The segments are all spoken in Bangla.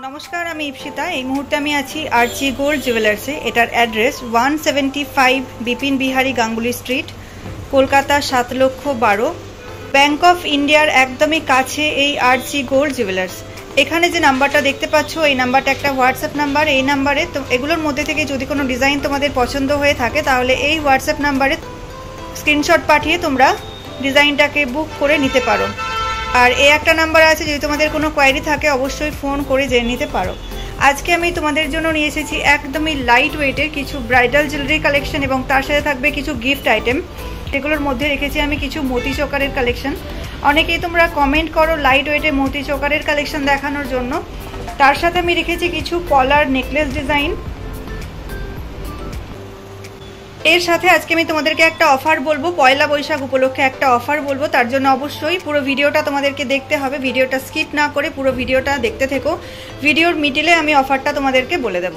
नमस्कार आमी इप्सिता এই মুহূর্তে আমি আছি আরজি গোল্ড জুয়েলার্সে। এটার address 175 Bipin Bihari Ganguly street, Kolkata 7,12,000। Bank of ইন্ডিয়ার একদমই কাছে এই আরজি গোল্ড জুয়েলার্স। এখানে যে নাম্বারটা দেখতে পাচ্ছ এই নাম্বারটা একটা হোয়াটসঅ্যাপ নাম্বার। এই নাম্বারে এগুলোর মধ্যে থেকে যদি কোনো ডিজাইন তোমাদের পছন্দ হয়ে থাকে তাহলে এই হোয়াটসঅ্যাপ নাম্বারে স্ক্রিনশট পাঠিয়ে তোমরা ডিজাইনটাকে বুক করে নিতে পারো। আর এই একটা নাম্বার আছে, যদি তোমাদের কোনো কোয়ারি থাকে অবশ্যই ফোন করে জেনে নিতে পারো। আজকে আমি তোমাদের জন্য নিয়ে এসেছি একদমই লাইট ওয়েটের কিছু ব্রাইডাল জুয়েলারি কালেকশন এবং তার সাথে থাকবে কিছু গিফট আইটেম। এগুলোর মধ্যে রেখেছি আমি কিছু মতি চোকারের কালেকশন। অনেকেই তোমরা কমেন্ট করো লাইট ওয়েটের মতি চোকারের কালেকশন দেখানোর জন্য। তার সাথে আমি রেখেছি কিছু পলার নেকলেস ডিজাইন। এর সাথে আজকে আমি তোমাদেরকে একটা অফার বলবো, পয়লা বৈশাখ উপলক্ষে একটা অফার বলবো। তার জন্য অবশ্যই পুরো ভিডিওটা তোমাদেরকে দেখতে হবে। ভিডিওটা স্কিপ না করে পুরো ভিডিওটা দেখতে থেকো। ভিডিওর মিডিলে আমি অফারটা তোমাদেরকে বলে দেব।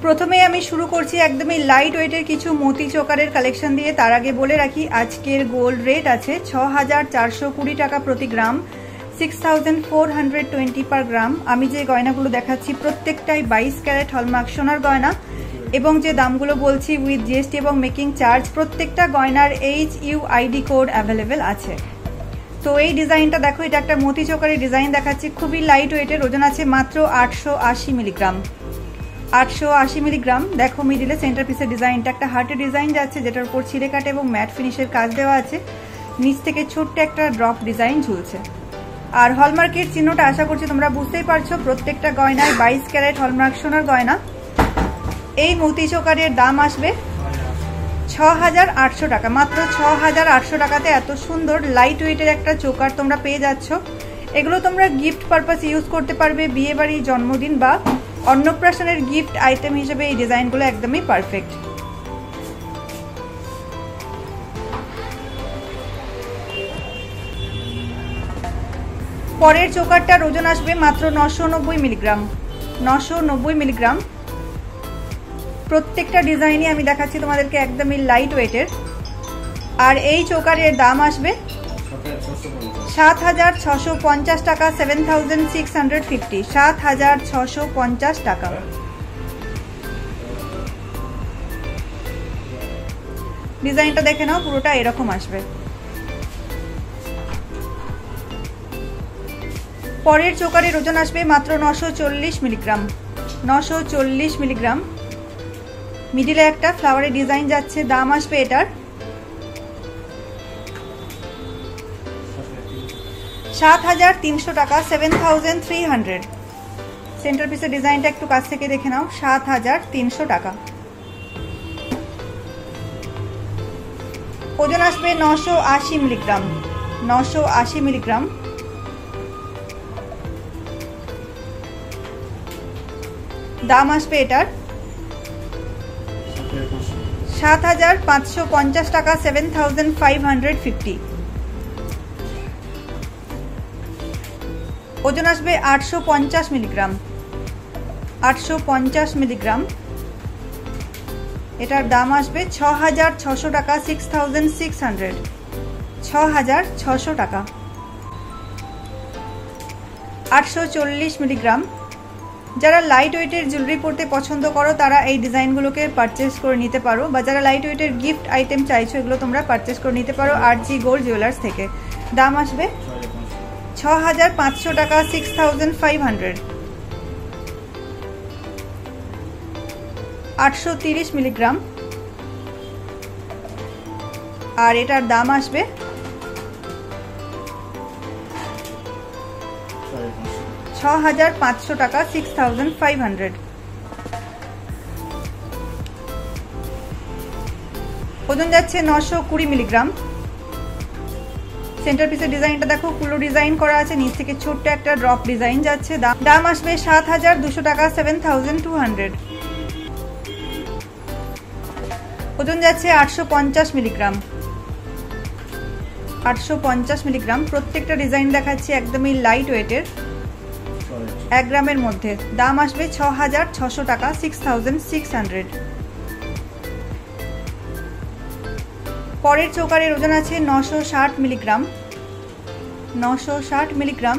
প্রথমে আমি শুরু করছি একদমই লাইট ওয়েটের কিছু মতি চোকারের কালেকশন দিয়ে। তার আগে বলে রাখি আজকের গোল্ড রেট আছে 6,420 টাকা প্রতি গ্রাম, 6,420 পার গ্রাম। আমি যে গয়নাগুলো দেখাচ্ছি প্রত্যেকটাই 22 ক্যারেট হলমার্ক সোনার গয়না এবং যে দামগুলো বলছি উইথ জিএসটি এবং মেকিং চার্জ। প্রত্যেকটা গয়নার HUID কোড অ্যাভেলেবেল আছে। তো এই ডিজাইনটা দেখো, এটা একটা মতি চোকারের ডিজাইন দেখাচ্ছি, খুবই লাইট ওয়েটের। ওজন আছে মাত্র 880 মিলিগ্রাম। 880 মিলিগ্রাম। দেখো মিডিলে সেন্টার পিসের ডিজাইনটা একটা হার্টের ডিজাইন যাচ্ছে, যেটার উপর ছিঁড়ে কাটে এবং ম্যাট ফিনিশের কাজ দেওয়া আছে। নিচ থেকে ছোট্ট একটা ড্রপ ডিজাইন ঝুলছে। আর হলমার্কের চিহ্নটা আশা করছি তোমরা বুঝতেই পারছো। প্রত্যেকটা গয়নায় 22 ক্যারেট হলমার্ক সোনার গয়না। এই মতি চোকারের দাম আসবে 6,800 টাকা। মাত্র 6,800 টাকাতে এত সুন্দর লাইট ওয়েটের একটা চোকার তোমরা পেয়ে যাচ্ছ। এগুলো তোমরা গিফট পারপাস ইউজ করতে পারবে, বিয়ে বাড়ি, জন্মদিন বা অন্নপ্রাশনের গিফট আইটেম হিসেবে এই ডিজাইনগুলো একদমই পারফেক্ট। পরের চোকারটার ওজন আসবে মাত্র 990 মিলিগ্রাম। 990 মিলিগ্রাম। প্রত্যেকটা ডিজাইনই আমি দেখাচ্ছি তোমাদেরকে একদমই লাইট ওয়েটের। আর এই চোকারের দাম আসবে 7,650 টাকা, 7,650, 7,650 টাকা। ডিজাইনটা দেখে নাও, পুরোটা এরকম আসবে। পরের চোকারের ওজন আসবে মাত্র 940 মিলিগ্রাম। 940 মিলিগ্রাম। মিডিলে একটা ফ্লাওয়ারের ডিজাইন যাচ্ছে। দাম আসবে এটার 7,300 টাকা, 7,300। সেন্টার পিসের ডিজাইনটা একটু কাছ থেকে দেখে নাও। 7,300 টাকা। ওজন আসবে 980 মিলিগ্রাম। 980 মিলিগ্রাম। দাম আসবে এটার 7,550 টাকা, 7,550। ওজন আসবে 850 মিলিগ্রাম। 850 মিলিগ্রাম। এটার দাম আসবে 6,600 টাকা, 6,600, 6,600 টাকা। 840 মিলিগ্রাম। যারা লাইট ওয়েটের জুয়েলারি পরতে পছন্দ করো তারা এই ডিজাইনগুলোকে পারচেস করে নিতে পারো, বা যারা লাইট ওয়েটের গিফট আইটেম চাইছো এগুলো তোমরা পারচেস করে নিতে পারো আরজি গোল্ড জুয়েলার্স থেকে। দাম আসবে 6,500 টাকা, 6,500। 830 মিলিগ্রাম। আর এটার দাম আসবে 6,500 টাকা, 6,500। ওজন যাচ্ছে 920 মিলিগ্রাম। সেন্টার পিসের ডিজাইনটা দেখো, কুলো ডিজাইন করা আছে, নিচ থেকে ছোট্ট একটা ড্রপ ডিজাইন যাচ্ছে। দাম আসবে 7,200 টাকা, 7,200। ওজন যাচ্ছে 850 মিলিগ্রাম। 850 মিলিগ্রাম। প্রত্যেকটা ডিজাইন দেখাচ্ছি একদমই লাইট ওয়েটের, 1 গ্রামের মধ্যে। দাম আসবে 6,600 টাকা, 6,600। পরের চোকারের ওজন আছে 960 মিলিগ্রাম। 960 মিলিগ্রাম।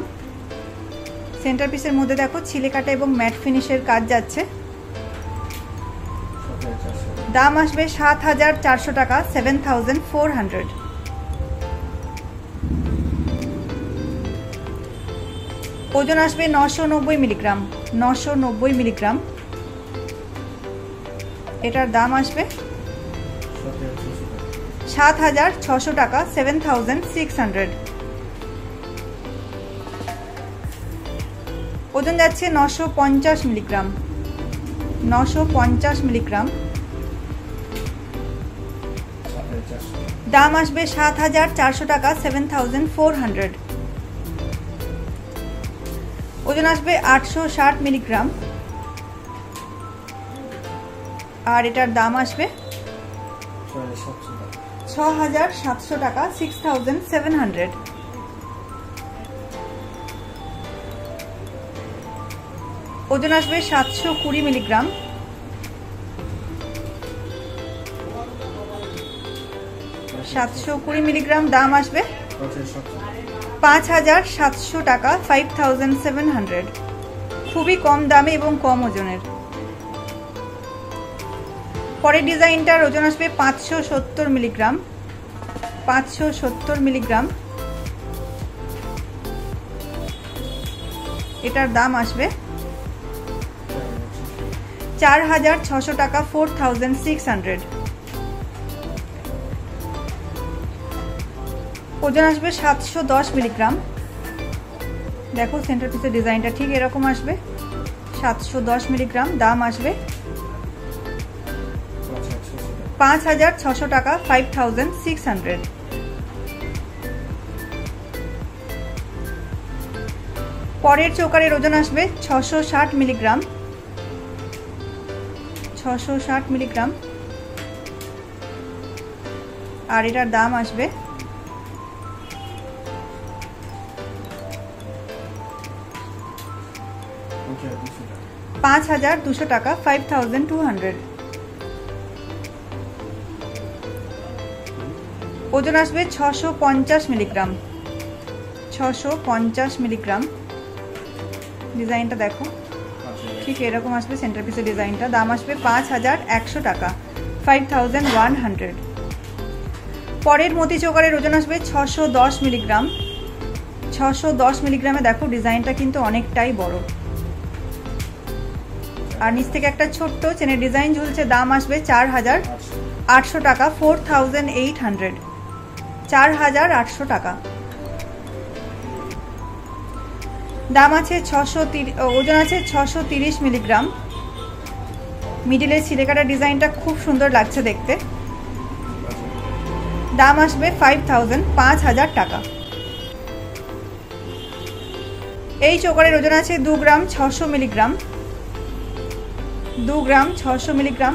সেন্টার পিসের মধ্যে দেখো ছিলে কাটা এবং ম্যাট ফিনিশের কাজ যাচ্ছে। দাম আসবে ৭,৪০০ টাকা, 7,400। ওজন আসবে ৯৯০ মিলিগ্রাম, ৯৯০ মিলিগ্রাম। এটার দাম আসবে ৭,৬০০ টাকা, 7,600। ওজন যাচ্ছে ৯৫০ মিলিগ্রাম, ৯৫০ মিলিগ্রাম। দাম আসবে ৭,৪০০ টাকা, 7,400। ওজন আসবে ৮৬০ মিলিগ্রাম, আর এটার দাম আসবে ৬,৭০০ টাকা, 6,700। ওজন আসবে ৭২০ মিলিগ্রাম, ৭২০ মিলিগ্রাম। দাম আসবে ৫,৭০০ টাকা, 5,700। খুবই কম দামে এবং কম ওজনের। পরের ডিজাইনটার ওজন আসবে ৫৭০ মিলিগ্রাম, ৫৭০ মিলিগ্রাম। এটার দাম আসবে ৪,৬০০ টাকা, 4,600। ওজন আসবে ৭১০ মিলিগ্রাম। দেখো সেন্টার পিসের ডিজাইনটা ঠিক এরকম আসবে, ৭১০ মিলিগ্রাম। দাম আসবে ৫,৬০০ টাকা, 5,600। পরের চোকারের ওজন আসবে ৬৬০ মিলিগ্রাম, ৬৬০ মিলিগ্রাম। আর এটার দাম আসবে ৫,২০০ টাকা, 5,200। ওজন আসবে ৬৫০ মিলিগ্রাম, ৬৫০ মিলিগ্রাম। ডিজাইনটা দেখো ঠিক এরকম আসবে সেন্টার পিসের ডিজাইনটা। দাম আসবে ৫,১০০ টাকা, 5,100। পরের মতি চোকারের ওজন আসবে ৬১০ মিলিগ্রাম, ৬১০ মিলিগ্রামে। দেখো ডিজাইনটা কিন্তু অনেকটাই বড়, আর নিচ থেকে একটা ছোট্ট চেনের ডিজাইন ঝুলছে। দাম আসবে ৪,৮০০ টাকা, 4,800। ৪,৮০০ টাকা। দাম আছে ওজন আছে ৬৩০ মিলিগ্রাম। মিডিলে ছিলেকাটা ডিজাইনটা খুব সুন্দর লাগছে দেখতে। দাম আসবে 5,000, ৫,০০০ টাকা। এই চোকারের ওজন আছে 2 গ্রাম ৬০০ মিলিগ্রাম, 2 গ্রাম ৬০০ মিলিগ্রাম।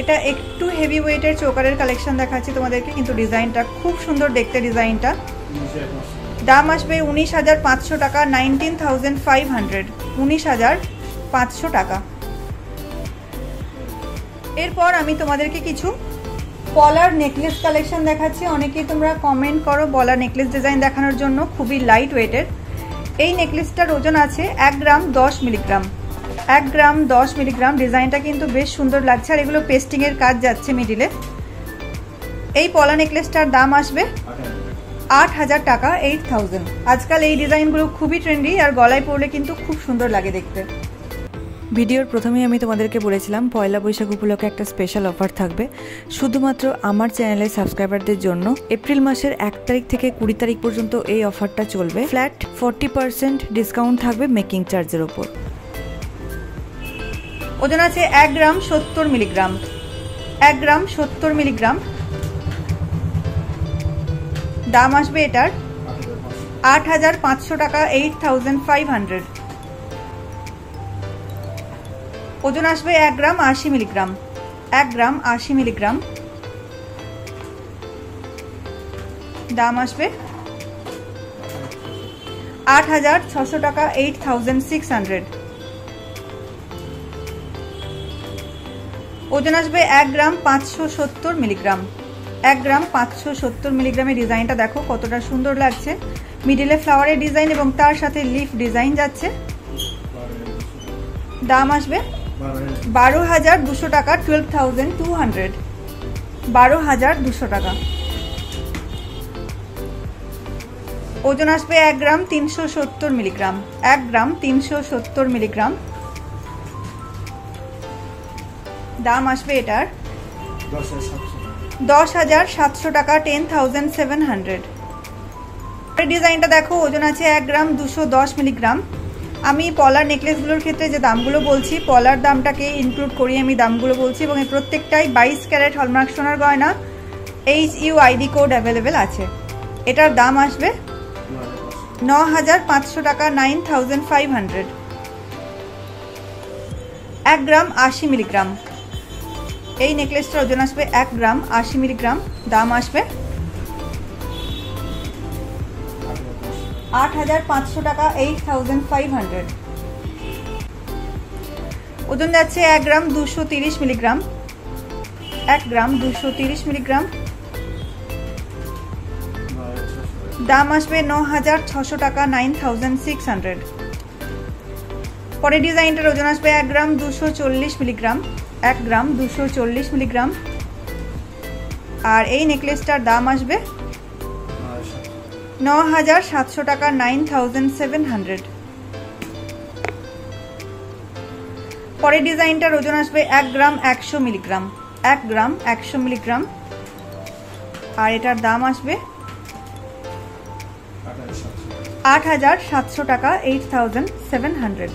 এটা একটু হেভি ওয়েটের চোকারের কালেকশন দেখাচ্ছি তোমাদেরকে, কিন্তু ডিজাইনটা খুব সুন্দর দেখতে ডিজাইনটা। দাম আসবে 19,৫০০ টাকা, 19,500, 19,৫০০ টাকা। এরপর আমি তোমাদেরকে কিছু পলার নেকলেস কালেকশন দেখাচ্ছি। অনেকেই তোমরা কমেন্ট করো পলার নেকলেস ডিজাইন দেখানোর জন্য, খুবই লাইট ওয়েটের। এই নেকলেসটার ওজন আছে 1 গ্রাম 10 মিলিগ্রাম, 1 গ্রাম 10 মিলিগ্রাম। ডিজাইনটা কিন্তু বেশ সুন্দর লাগছে, আর এগুলো পেস্টিংয়ের কাজ যাচ্ছে মিডিলে। এই পলা নেকলেসটার দাম আসবে 8,000 টাকা, 8,000। আজকাল এই ডিজাইনগুলো খুবই ট্রেন্ডি, আর গলায় পরলে কিন্তু খুব সুন্দর লাগে দেখতে। ভিডিওর প্রথমেই আমি তোমাদেরকে বলেছিলাম পয়লা বৈশাখ উপলক্ষে একটা স্পেশাল অফার থাকবে শুধুমাত্র আমার চ্যানেলের সাবস্ক্রাইবারদের জন্য। এপ্রিল মাসের 1 তারিখ থেকে 20 তারিখ পর্যন্ত এই অফারটা চলবে। ফ্ল্যাট 40% ডিসকাউন্ট থাকবে মেকিং চার্জের ওপর। ওজন আছে 1 গ্রাম 70 মিলিগ্রাম, 1 গ্রাম 70 মিলিগ্রাম। দাম আসবে এটার 8,500 টাকা, 8,500। ওজন আসবে 1 গ্রাম 80 মিলিগ্রাম, 1 গ্রাম 80 মিলিগ্রাম। দাম আসবে 8,600 টাকা, 8,600। ওজন আসবে 1 গ্রাম 570 মিলিগ্রাম, 1 গ্রাম 570 মিলিগ্রামের। ডিজাইনটা দেখো কতটা সুন্দর লাগছে, মিডিলে ফ্লাওয়ারের ডিজাইন এবং তার সাথে লিফ ডিজাইন যাচ্ছে। দাম আসবে 12,200 টাকা, 12,200, 12,200 টাকা। ওজন আসবে 1 গ্রাম 370 মিলিগ্রাম, 1 গ্রাম 370 মিলিগ্রাম। দাম আসবে এটার 10,700 টাকা, 10,700। ডিজাইনটা দেখো, ওজন আছে 1 গ্রাম 210 মিলিগ্রাম। আমি পলার নেকলেসগুলোর ক্ষেত্রে যে দামগুলো বলছি, পলার দামটাকে ইনক্লুড করি আমি দামগুলো বলছি, এবং এই প্রত্যেকটাই 22 ক্যারেট হলমার্ক সোনার গয়না। HUID কোড অ্যাভেলেবেল আছে। এটার দাম আসবে 9,500 টাকা, 9,500। 1 গ্রাম 80 মিলিগ্রাম। এই নেকলেসটার ওজন আসবে 1 গ্রাম 80 মিলিগ্রাম। দাম আসবে 8,500 টাকা, 8,500। ওজন যাচ্ছে 1 গ্রাম 230 মিলিগ্রাম, 1 গ্রাম 230 মিলিগ্রাম। দাম আসবে 9,600 টাকা, 9,600। পরের ডিজাইনটার ওজন আসবে 1 গ্রাম 240 মিলিগ্রাম, 1 গ্রাম 240 মিলিগ্রাম। আর এই নেকলেসটার দাম আসবে 9,700 টাকা, 9,700। পরের ডিজাইনটার ওজন আসবে 1 গ্রাম 100 মিলিগ্রাম, 1 গ্রাম 100 মিলিগ্রাম। আর এটার দাম আসবে 8,700 টাকা, 8,700।